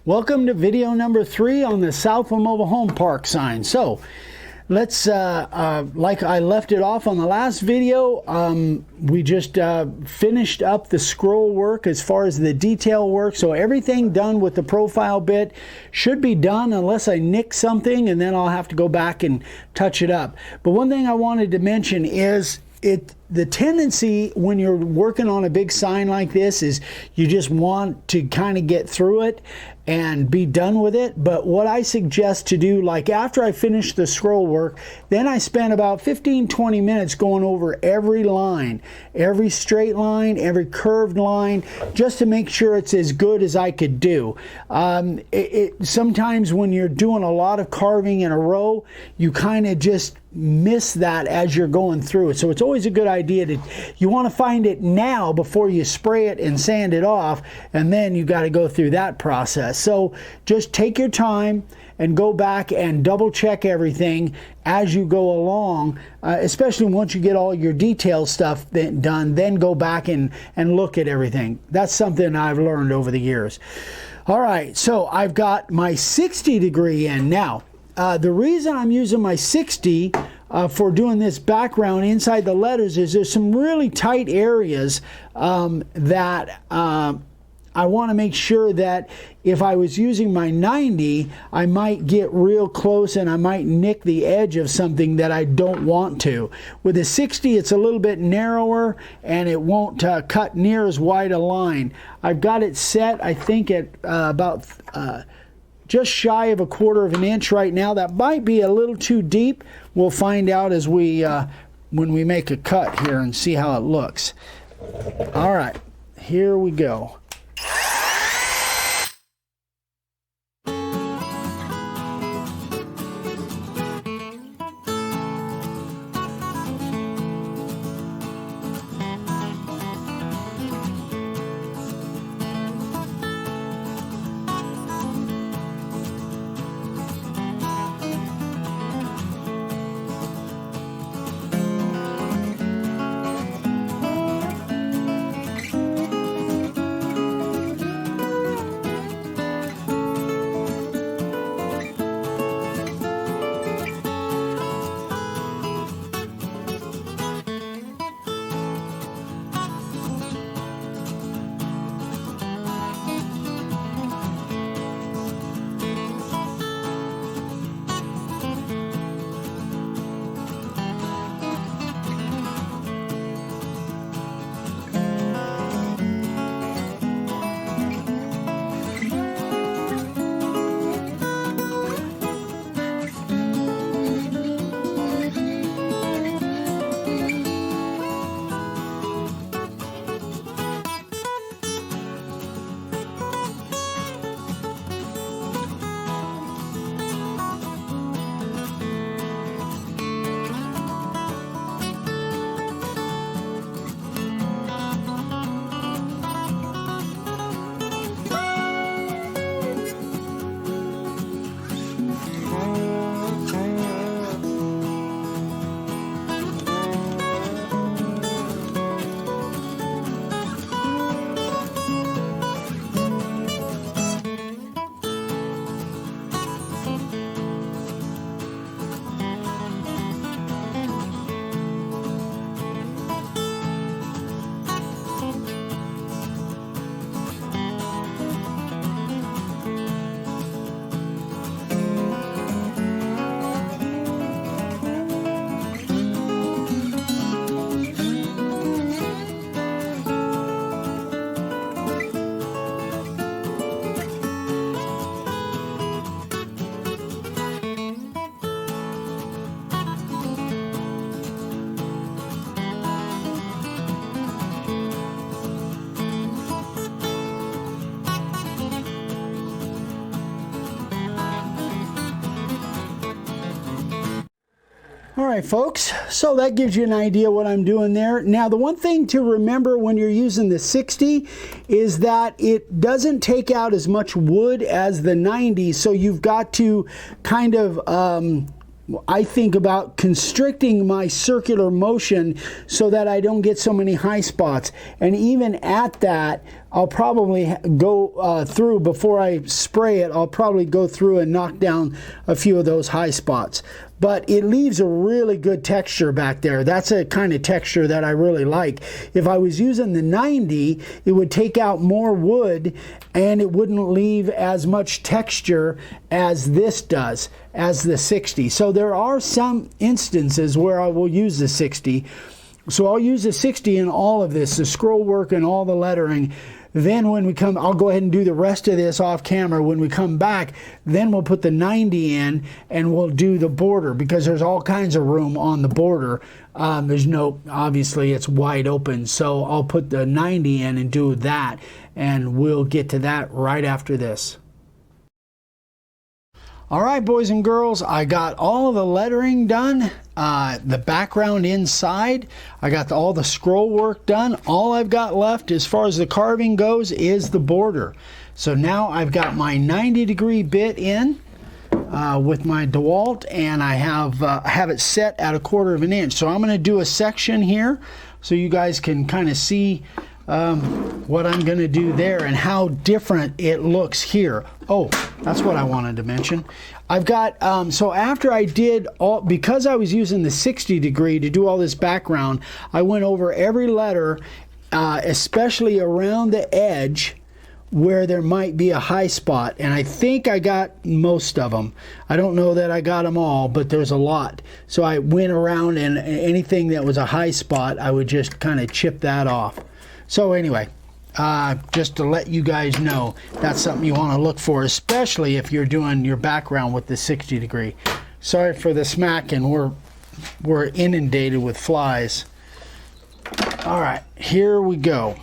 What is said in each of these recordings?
Welcome to video number 3 on the Southland Mobile Home Park sign. So let's, like I left it off on the last video, we just finished up the scroll work as far as the detail work. So everything done with the profile bit should be done unless I nick something, and then I'll have to go back and touch it up. But one thing I wanted to mention is the tendency when you're working on a big sign like this is you just want to kind of get through it and be done with it. But what I suggest to do, like after I finish the scroll work, then I spend about 15-20 minutes going over every line, every straight line, every curved line, just to make sure it's as good as I could do. Sometimes when you're doing a lot of carving in a row, you kind of just miss that as you're going through it. So it's always a good idea to, you want to find it now before you spray it and sand it off, and then you got to go through that process. So just take your time and go back and double check everything as you go along, especially once you get all your detail stuff done, then go back and look at everything. That's something I've learned over the years. All right, so I've got my 60 degree in now. The reason I'm using my 60 for doing this background inside the letters is there's some really tight areas that I want to make sure that if I was using my 90, I might get real close and I might nick the edge of something that I don't want to. With the 60, it's a little bit narrower and it won't cut near as wide a line. I've got it set, I think, at about just shy of 1/4 of an inch right now. That might be a little too deep. We'll find out as we when we make a cut here and see how it looks. All right, here we go. All right, folks, so that gives you an idea what I'm doing there. Now, the one thing to remember when you're using the 60 is that it doesn't take out as much wood as the 90, so you've got to kind of I think about constricting my circular motion so that I don't get so many high spots. And even at that, I'll probably go through, before I spray it, I'll probably go through and knock down a few of those high spots. But it leaves a really good texture back there. That's a kind of texture that I really like. If I was using the 90, it would take out more wood and it wouldn't leave as much texture as this does, as the 60. So there are some instances where I will use the 60. So I'll use the 60 in all of this, the scroll work and all the lettering. Then when we come, I'll go ahead and do the rest of this off camera. When we come back, then we'll put the 90 in and we'll do the border, because there's all kinds of room on the border. There's no, obviously it's wide open. So I'll put the 90 in and do that, and we'll get to that right after this. All right, boys and girls, I got all of the lettering done, the background inside. I got all the scroll work done. All I've got left as far as the carving goes is the border. So now I've got my 90-degree bit in with my DeWalt, and I have it set at 1/4 of an inch. So I'm going to do a section here so you guys can kind of see what I'm going to do there and how different it looks here. Oh, that's what I wanted to mention. I've got, so after I did all, because I was using the 60-degree to do all this background, I went over every letter, especially around the edge where there might be a high spot, and I think I got most of them. I don't know that I got them all, but there's a lot. So I went around, and anything that was a high spot, I would just kind of chip that off. So anyway, just to let you guys know, that's something you want to look for, especially if you're doing your background with the 60-degree. Sorry for the smacking, we're inundated with flies. All right, here we go.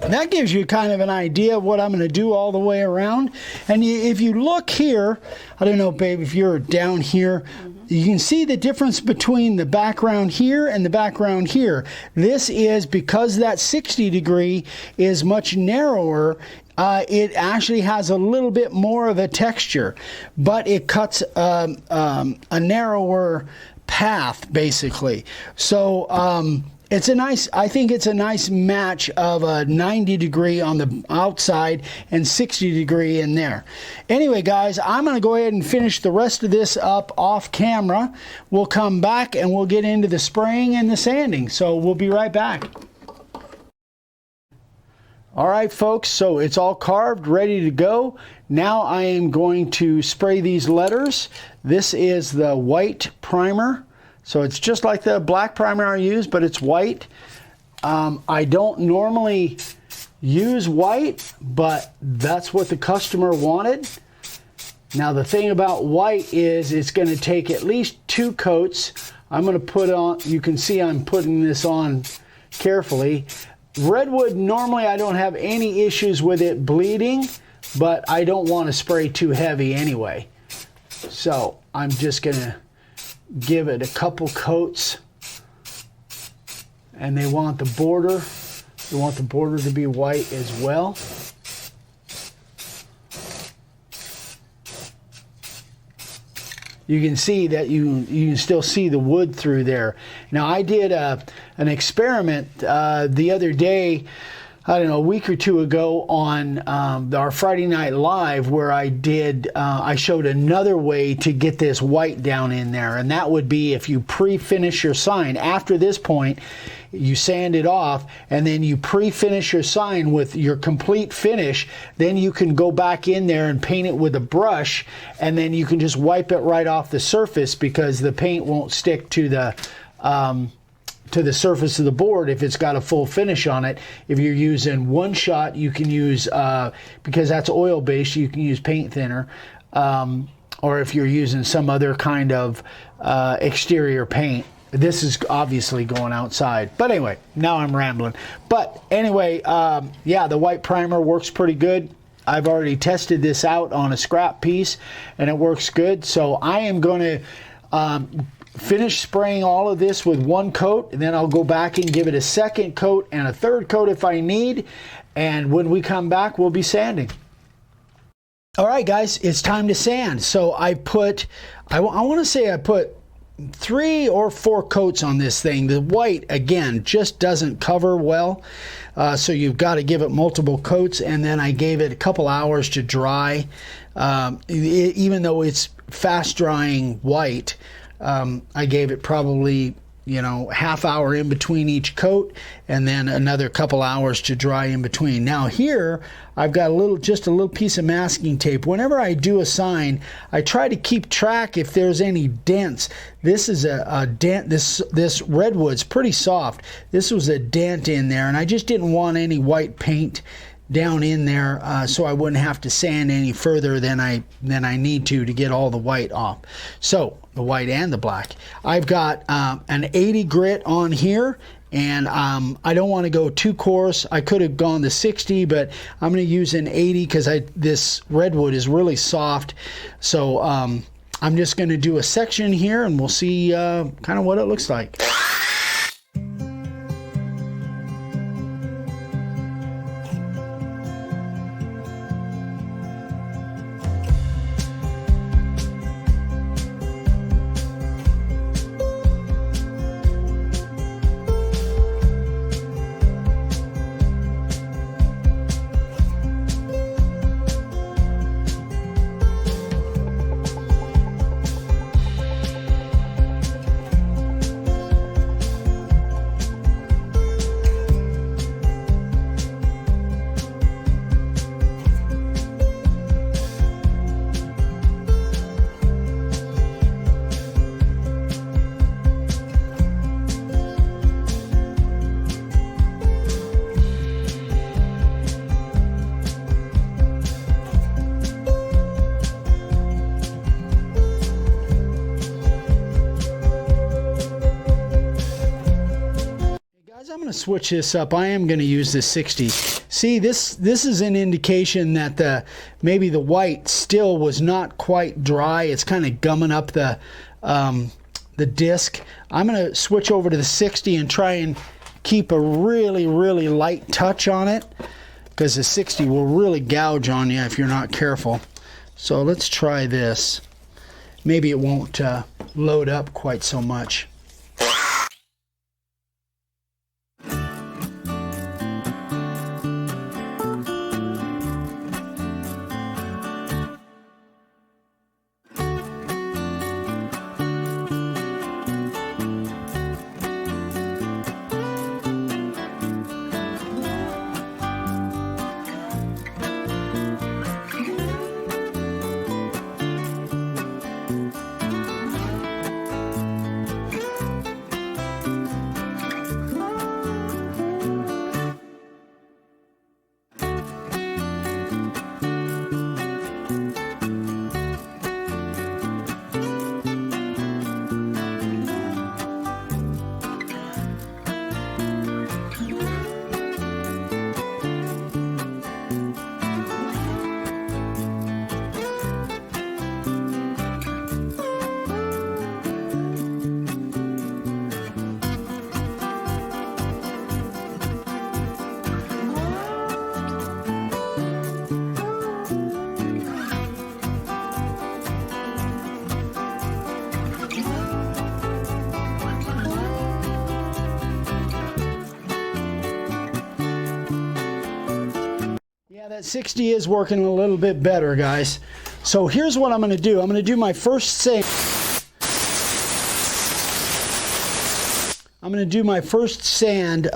That gives you kind of an idea of what I'm going to do all the way around. And if you look here, I don't know, babe, if you're down here, you can see the difference between the background here and the background here. This is because that 60-degree is much narrower. It actually has a little bit more of a texture, but it cuts a narrower path, basically. So it's a nice, I think it's a nice match of a 90-degree on the outside and 60-degree in there. Anyway, guys, I'm going to go ahead and finish the rest of this up off camera. We'll come back and we'll get into the spraying and the sanding. So we'll be right back. All right, folks, so it's all carved, ready to go. Now I am going to spray these letters. This is the white primer. So it's just like the black primer I use, but it's white. I don't normally use white, but that's what the customer wanted. Now the thing about white is it's going to take at least 2 coats. I'm going to put on, you can see I'm putting this on carefully. Redwood, normally I don't have any issues with it bleeding, but I don't want to spray too heavy anyway. So I'm just going to give it a couple coats, and they want the border to be white as well. You can see that you can still see the wood through there. Now I did an experiment the other day. I don't know, a week or two ago on our Friday Night Live, where I showed another way to get this white down in there, and that would be if you pre-finish your sign. After this point, you sand it off, and then you pre-finish your sign with your complete finish. Then you can go back in there and paint it with a brush, and then you can just wipe it right off the surface, because the paint won't stick to the surface of the board if it's got a full finish on it. If you're using one shot, you can use, because that's oil based, you can use paint thinner, or if you're using some other kind of exterior paint. This is obviously going outside, but anyway, now I'm rambling. But anyway, yeah, the white primer works pretty good. I've already tested this out on a scrap piece and it works good. So I am going to finish spraying all of this with one coat, and then I'll go back and give it a second coat and a third coat if I need. And when we come back, we'll be sanding. All right, guys, it's time to sand. So I want to say I put 3 or 4 coats on this thing. The white, again, just doesn't cover well. So you've got to give it multiple coats, and then I gave it a couple hours to dry. Even though it's fast drying white, I gave it probably, half hour in between each coat, and then another couple hours to dry in between. Now here, I've got just a little piece of masking tape. Whenever I do a sign, I try to keep track if there's any dents. This is a dent. This Redwood's pretty soft. This was a dent in there, and I just didn't want any white paint down in there, so I wouldn't have to sand any further than I need to get all the white off. So the white and the black. I've got an 80 grit on here, and I don't want to go too coarse. I could have gone the 60, but I'm going to use an 80 because this Redwood is really soft. So I'm just going to do a section here, and we'll see kind of what it looks like. I'm going to switch this up. I am going to use this 60. See, this is an indication that maybe the white still was not quite dry. It's kind of gumming up the disc. I'm going to switch over to the 60 and try and keep a really, really light touch on it, because the 60 will really gouge on you if you're not careful. So let's try this. Maybe it won't load up quite so much. that 60 is working a little bit better, guys. So here's what I'm going to do. I'm going to do my first sand. I'm going to do my first sand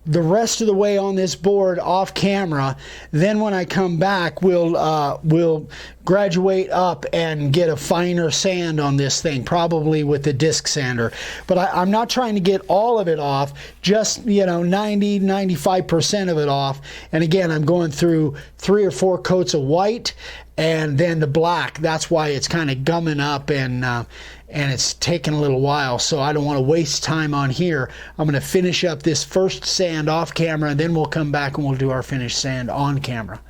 the rest of the way on this board off camera. Then when I come back, we'll graduate up and get a finer sand on this thing, probably with the disc sander. But I'm not trying to get all of it off, just 90-95% of it off. And again, I'm going through 3 or 4 coats of white and then the black. That's why it's kind of gumming up and it's taking a little while, so I don't want to waste time on here. I'm going to finish up this first sand off camera, and then we'll come back and we'll do our finished sand on camera.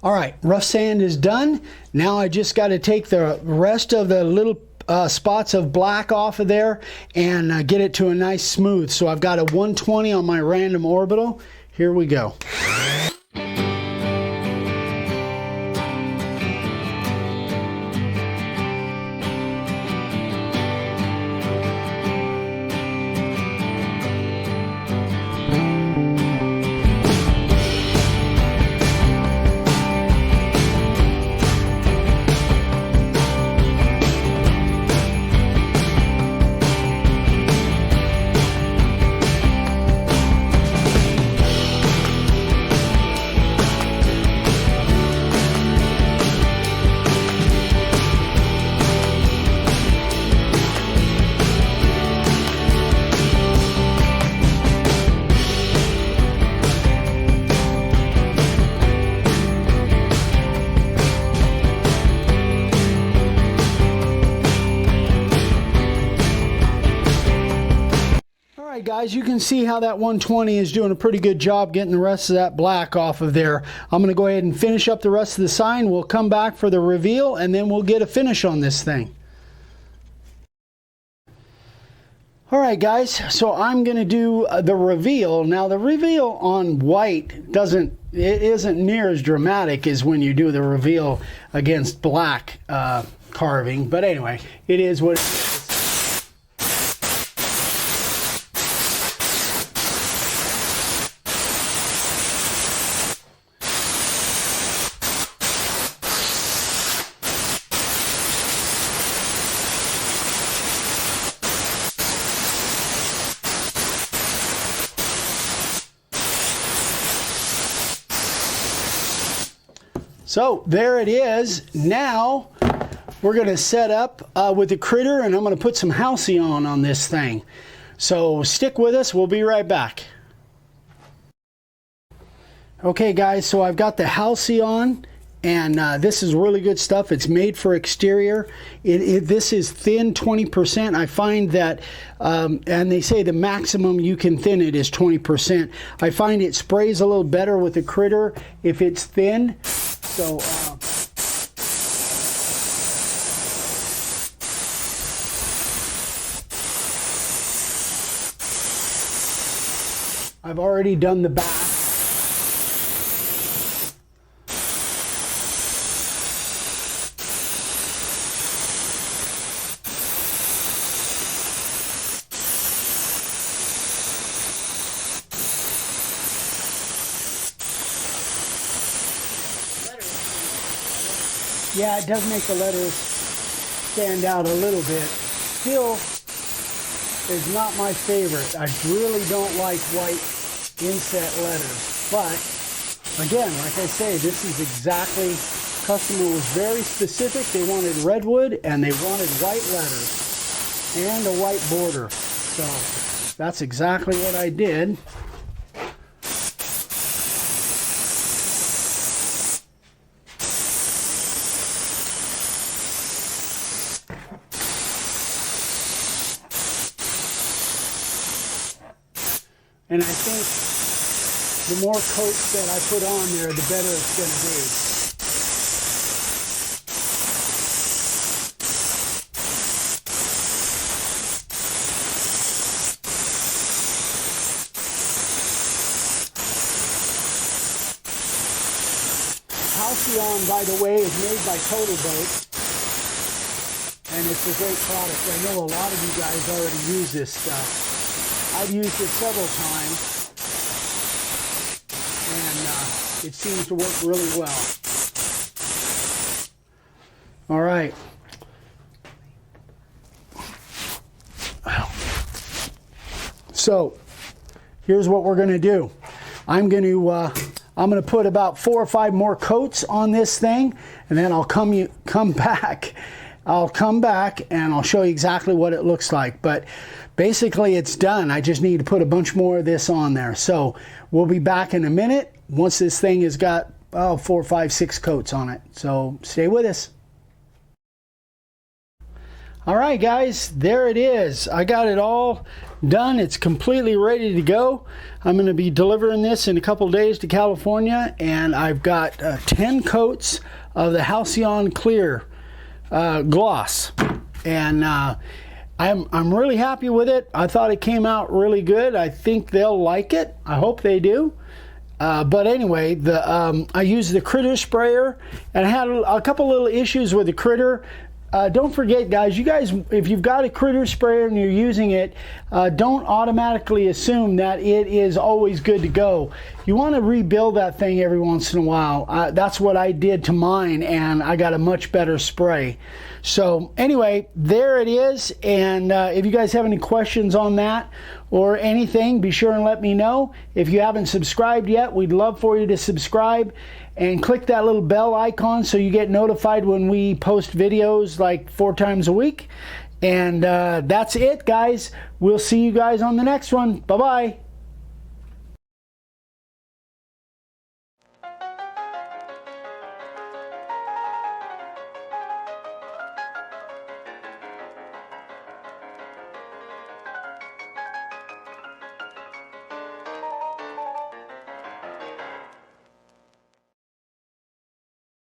All right, rough sand is done. Now I just got to take the rest of the little spots of black off of there and get it to a nice smooth. So I've got a 120 on my random orbital. Here we go. Guys, you can see how that 120 is doing a pretty good job getting the rest of that black off of there. I'm going to go ahead and finish up the rest of the sign. We'll come back for the reveal and then we'll get a finish on this thing. All right, guys, so I'm going to do the reveal. Now the reveal on white isn't near as dramatic as when you do the reveal against black carving, but anyway, it is what it is. So there it is. Now we're going to set up with the critter, and I'm going to put some halcyon on this thing. So stick with us. We'll be right back. Okay, guys, so I've got the halcyon, and this is really good stuff. It's made for exterior. This is thin 20%. I find that, and they say the maximum you can thin it is 20%. I find it sprays a little better with the critter if it's thin. So, I've already done the back. Yeah, it does make the letters stand out a little bit. Still is not my favorite. I really don't like white inset letters. But again, like I say, this is exactly, customer was very specific. They wanted Redwood and they wanted white letters and a white border. So that's exactly what I did. And I think the more coats that I put on there, the better it's going to be. Halcyon, by the way, is made by Total Boat, and it's a great product. I know a lot of you guys already use this stuff. I've used it several times. and it seems to work really well. All right. So here's what we're going to do. I'm going to put about 4 or 5 more coats on this thing, and then I'll come back. I'll come back and I'll show you exactly what it looks like. But basically it's done. I just need to put a bunch more of this on there. So we'll be back in a minute once this thing has got 4, 5, 6 coats on it. So stay with us. All right, guys, there it is. I got it all done. It's completely ready to go. I'm going to be delivering this in a couple days to California, and I've got 10 coats of the Halcyon Clear gloss, and I'm really happy with it. I thought it came out really good. I think they'll like it. I hope they do. But anyway, I used the critter sprayer, and I had a couple little issues with the critter. Don't forget, guys, if you've got a critter sprayer and you're using it, don't automatically assume that it is always good to go. You want to rebuild that thing every once in a while. That's what I did to mine, and I got a much better spray. So anyway, there it is. And if you guys have any questions on that or anything, be sure and let me know. If you haven't subscribed yet, we'd love for you to subscribe and click that little bell icon so you get notified when we post videos like 4 times a week. And that's it, guys. We'll see you guys on the next one. Bye-bye.